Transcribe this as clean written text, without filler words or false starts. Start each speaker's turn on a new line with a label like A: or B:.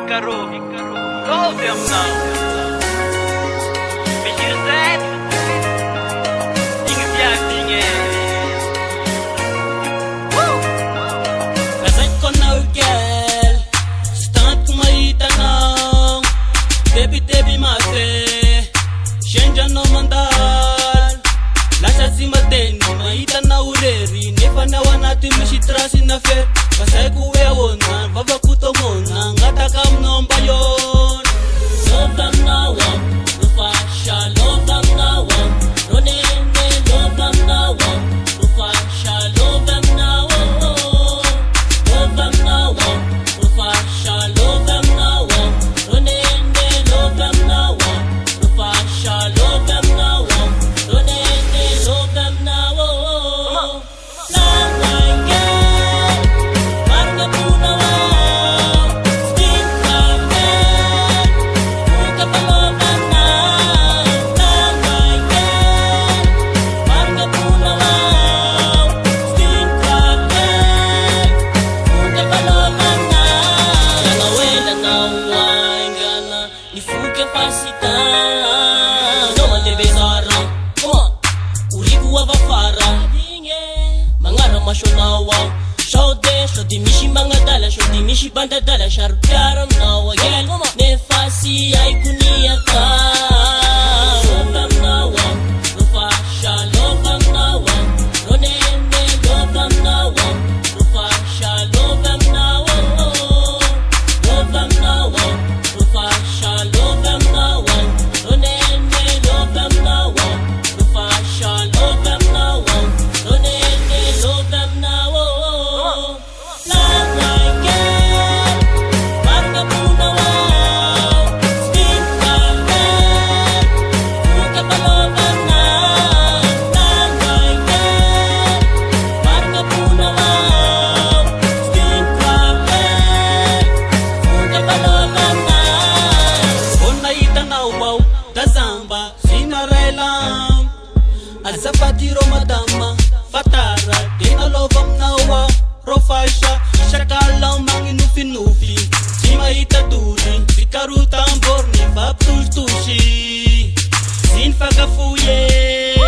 A: Icaro, love them now. Mais je sais, inget bjärtinge.
B: Kasay ko na girl, stand ko maitanang, baby mate, shenja no mandal, lasha si mateni, maita na ureri, nefa na wanati mishitrasi na fet, kasay ko wewonan, babakuto mona, ngata kam nomba yon. Love them now, Rufasha, love them now, Ronene, love them now, Rufasha, love them now, love them now, Rufasha, love them now, Ronene, love them now, Rufasha, love them now, Ronene, love them now. Shodi mishi mangadala, shodi mishi bandadala, sharukaram nawa gel, nefasi ay kuniyaka. Love them now, Rufasha, love them now, Ronene, love them now, Rufasha, love them now, love them now, Rufasha, love them now, Ronene, love them now, Rufasha, love them now, Ronene, love them now. Tazamba, Sinarelam, Azapatiro Madama, Fatara, Dina Lovam Nawa, Rofasha, Shakalam Manginufi, Simaita Duri, Vikarutam Borni, Faptul Tushi, Sinfagafuye.